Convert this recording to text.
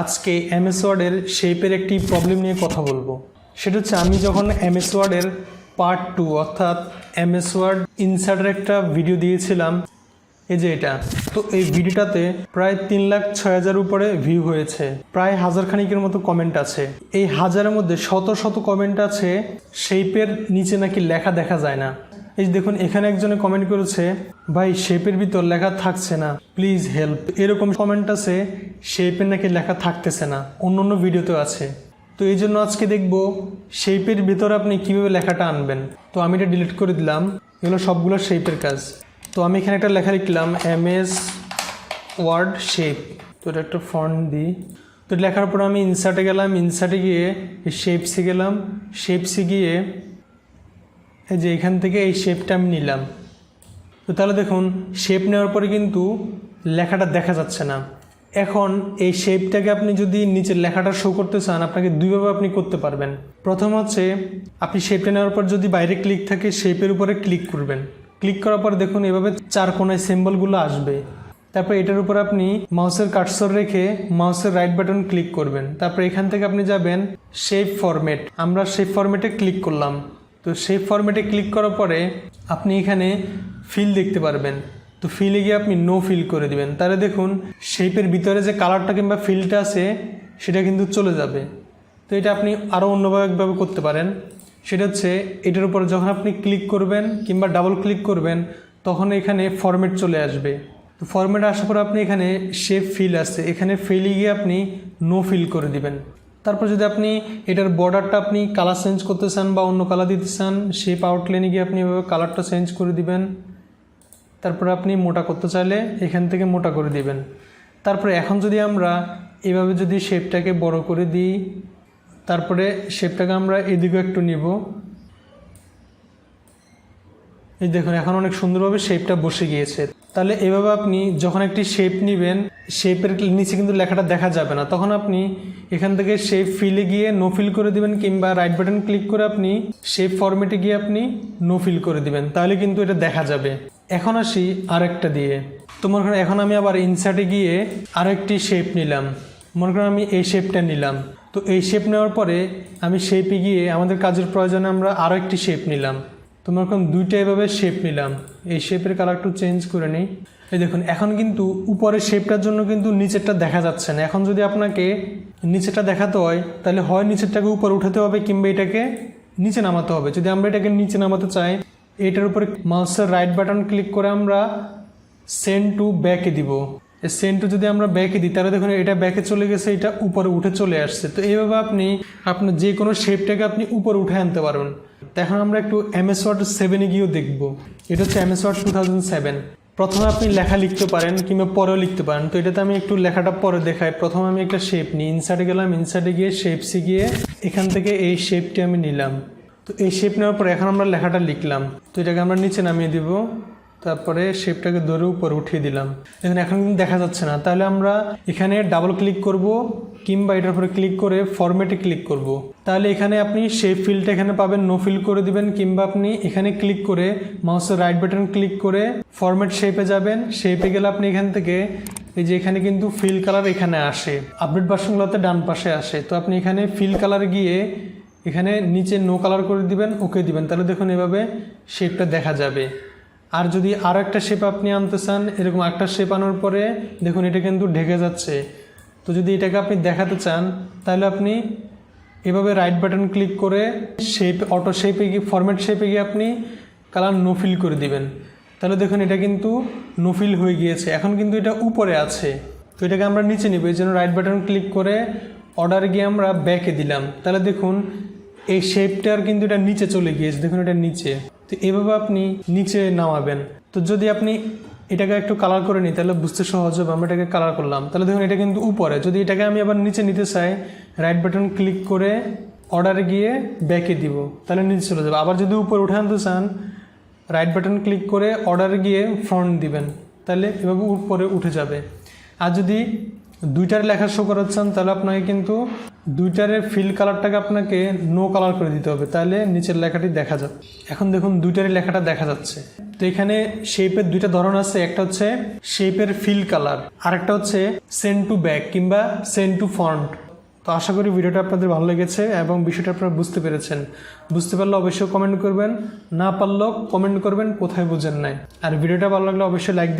আজকে এমএস ওয়ার্ডের শেপের একটি প্রবলেম নিয়ে কথা বলবো। সেটা হচ্ছে আমি যখন এমএস ওয়ার্ডের পার্ট 2 অর্থাৎ এমএস ওয়ার্ড ইনসার্টের একটা ভিডিও দিয়েছিলাম, এই যে এটা, তো এই ভিডিওটাতে প্রায় 3,06,000 উপরে ভিউ হয়েছে, প্রায় 1000 খানিকের মতো কমেন্ট আছে। এই হাজারের মধ্যে শত শত কমেন্ট আছে শেপের নিচে নাকি লেখা দেখা যায় না। এই দেখুন, এখানে একজনে কমেন্ট করেছে, ভাই শেপের ভিতর লেখা থাকছে না, প্লিজ হেল্প। এরকম কমেন্ট আছে শেপের নাকি লেখা থাকতেছে না, অন্য অন্য ভিডিওতেও আছে। তো এই জন্য আজকে দেখব শেপের ভিতর আপনি কিভাবে লেখাটা আনবেন। তো আমি এটা ডিলিট করে দিলাম, এগুলো সবগুলো শেপের কাজ। তো আমি এখানে একটা লেখা লিখলাম এমএস ওয়ার্ড শেপ, তো এটা একটা ফন্ট দিই। তো লেখার পর আমি ইনসার্টে গেলাম, ইনসার্টে গিয়ে শেপসে গেলাম, শেপসে গিয়ে এই যে এখান থেকে এই শেপটা আমি নিলাম। তো তাহলে দেখুন শেপ নেওয়ার পরে কিন্তু লেখাটা দেখা যাচ্ছে না। এখন এই শেপটাকে আপনি যদি নিচের লেখাটা শো করতে চান, আপনাকে দুইভাবে আপনি করতে পারবেন। প্রথম হচ্ছে আপনি শেপটা নেওয়ার পর যদি বাইরে ক্লিক থাকে, শেপের উপরে ক্লিক করবেন। ক্লিক করার পর দেখুন এভাবে চার কোণায় সিম্বলগুলো আসবে। তারপর এটার উপর আপনি মাউসের কার্সর রেখে মাউসের রাইট বাটন ক্লিক করবেন। তারপর এখান থেকে আপনি যাবেন শেপ ফরম্যাট, আমরা শেপ ফরম্যাটে ক্লিক করলাম। তো শেপ ফরম্যাটে ক্লিক করার পরে আপনি এখানে ফিল দেখতে পারবেন। তো ফিলে গিয়ে আপনি নো ফিল করে দিবেন। তাহলে দেখুন শেপের ভিতরে যে কালারটা কিংবা ফিলটা আছে সেটা কিন্তু চলে যাবে। তো এটা আপনি আরও অন্যভাবে করতে পারেন। সেটা হচ্ছে এটার উপর যখন আপনি ক্লিক করবেন কিংবা ডাবল ক্লিক করবেন, তখন এখানে ফরম্যাট চলে আসবে। তো ফরম্যাট আসার পর আপনি এখানে শেপ ফিল আছে, এখানে ফিলে গিয়ে আপনি নো ফিল করে দিবেন। তারপর যদি আপনি এটার বর্ডারটা আপনি কালার চেঞ্জ করতে চান বা অন্য কালার দিতে চান, শেপ আউটলাইনে গিয়ে আপনি এভাবে কালারটা চেঞ্জ করে দিবেন। তারপরে আপনি মোটা করতে চাইলে এখান থেকে মোটা করে দিবেন। তারপরে এখন যদি আমরা এভাবে যদি শেপটাকে বড় করে দিই, তারপরে শেপটাকে আমরা এদিকেও একটু নিব, এই দেখুন এখন অনেক সুন্দরভাবে শেপটা বসে গিয়েছে। তাহলে এভাবে আপনি যখন একটি শেপ নেবেন, শেপের নিচে কিন্তু লেখাটা দেখা যাবে না, তখন আপনি এখান থেকে শেপ ফিলে গিয়ে নো ফিল করে দিবেন কিংবা রাইট বাটন ক্লিক করে আপনি শেপ ফরম্যাটে গিয়ে আপনি নো ফিল করে দিবেন, তাহলে কিন্তু এটা দেখা যাবে। এখন আসি আরেকটা দিয়ে। তো মনে করেন এখন আমি আবার ইনসার্টে গিয়ে আরেকটি শেপ নিলাম, মনে করেন আমি এই শেপটা নিলাম। তো এই শেপ নেওয়ার পরে আমি শেপে গিয়ে আমাদের কাজের প্রয়োজনে আমরা আরও একটি শেপ নিলাম। তো মনে করেন দুইটা এভাবে শেপ নিলাম, এই শেপের কালার একটু চেঞ্জ করে নিই। এই দেখুন এখন কিন্তু উপরের শেপটার জন্য কিন্তু নিচেরটা দেখা যাচ্ছে না। এখন যদি আপনাকে নিচেরটা দেখাতে হয়, তাহলে হয় নিচেরটাকে উপরে উঠাতে হবে কিংবা এটাকে নিচে নামাতে হবে। যদি আমরা এটাকে নিচে নামাতে চাই, এটার উপরে মাউসের রাইট বাটন ক্লিক করে আমরা সেন্ড টু ব্যাকে দিব। সেন্ড টু যদি আমরা ব্যাকে দিই, তাহলে দেখুন এটা ব্যাকে চলে গেছে, এটা উপরে উঠে চলে আসছে। তো এইভাবে আপনি আপনার যে কোনো শেপটাকে আপনি উপরে উঠে আনতে পারবেন। তো এখন আমরা একটু এমএস ওয়ার্ড 7-এ গিয়েও দেখব। এটা হচ্ছে এমএস ওয়ার্ড 2007। প্রথমে আপনি লেখা লিখতে পারেন কিংবা পরেও লিখতে পারেন। তো এটাতে আমি একটু লেখাটা পরে দেখাই। প্রথমে আমি একটা শেপ নিই, ইনসার্টে গেলাম, ইনসার্টে গিয়ে শেপসে গিয়ে এখান থেকে এই শেপটি আমি নিলাম। তো এই শেপ নেওয়ার পরে এখন আমরা লেখাটা লিখলাম। তো এটাকে আমরা নিচে নামিয়ে দিব, তারপরে শেপটাকে ধরে উপরে উঠিয়ে দিলাম। দেখুন এখন কিন্তু দেখা যাচ্ছে না। তাহলে আমরা এখানে ডাবল ক্লিক করব কিংবা এটার উপরে ক্লিক করে ফরম্যাটে ক্লিক করব। তাহলে এখানে আপনি শেপ ফিলটা এখানে পাবেন, নো ফিল করে দিবেন, কিংবা আপনি এখানে ক্লিক করে মাউসের রাইট বাটন ক্লিক করে ফরম্যাট শেপে যাবেন। শেপে গেলে আপনি এখান থেকে এই যে এখানে কিন্তু ফিল কালার এখানে আসে, আপডেট ভার্সনগুলোতে ডান পাশে আসে। তো আপনি এখানে ফিল কালার গিয়ে এখানে নিচে নো কালার করে দিবেন, ওকে দিবেন। তাহলে দেখুন এভাবে শেপটা দেখা যাবে। আর যদি আরও একটা শেপ আপনি আনতে চান, এরকম একটা শেপ আনার পরে দেখুন এটা কিন্তু ঢেকে যাচ্ছে। তো যদি এটাকে আপনি দেখাতে চান, তাহলে আপনি এভাবে রাইট বাটন ক্লিক করে শেপ অটো শেপে গিয়ে ফরম্যাট শেপে গিয়ে আপনি কালার নো ফিল করে দিবেন। তাহলে দেখুন এটা কিন্তু নো ফিল হয়ে গিয়েছে। এখন কিন্তু এটা উপরে আছে, তো এটাকে আমরা নিচে নিব। এই জন্য রাইট বাটন ক্লিক করে অর্ডারে গিয়ে আমরা ব্যাকে দিলাম। তাহলে দেখুন এই শেপটার কিন্তু এটা নিচে চলে গিয়েছে, দেখুন এটা নিচে। তো এভাবে আপনি নিচে নামাবেন। তো যদি আপনি এটাকে একটু কালার করে নিই, তাহলে বুঝতে সহজ হবে। আমরা এটাকে কালার করলাম, তাহলে দেখুন এটা কিন্তু উপরে। যদি এটাকে আমি আবার নিচে নিতে চাই, রাইট বাটন ক্লিক করে অর্ডারে গিয়ে ব্যাকে দিব, তাহলে নিচে চলে যাবে। আবার যদি উপরে উঠে আনতে চান, রাইট বাটন ক্লিক করে অর্ডারে গিয়ে ফ্রন্ট দিবেন, তাহলে এভাবে উপরে উঠে যাবে। আর যদি দুইটার লেখা শো করাতে চান, তাহলে আপনাকে কিন্তু দুইটারে ফিল কালারটাকে আপনাকে নো কালার করে দিতে হবে, তাহলে নিচের লেখাটি দেখা যাবে। এখন দেখুন দুইটারই লেখাটা দেখা যাচ্ছে। তো এখানে শেপের দুইটা ধরন আছে, একটা হচ্ছে শেপের ফিল কালার, আরেকটা হচ্ছে সেন্ড টু ব্যাক কিংবা সেন্ড টু ফন্ট। তো আশা করি ভিডিওটা আপনাদের ভালো লেগেছে এবং বিষয়টা আপনারা বুঝতে পেরেছেন। বুঝতে পারলে অবশ্যই কমেন্ট করবেন, না পারলেও কমেন্ট করবেন কোথায় বুঝেন নাই। আর ভিডিওটা ভালো লাগলে অবশ্যই লাইক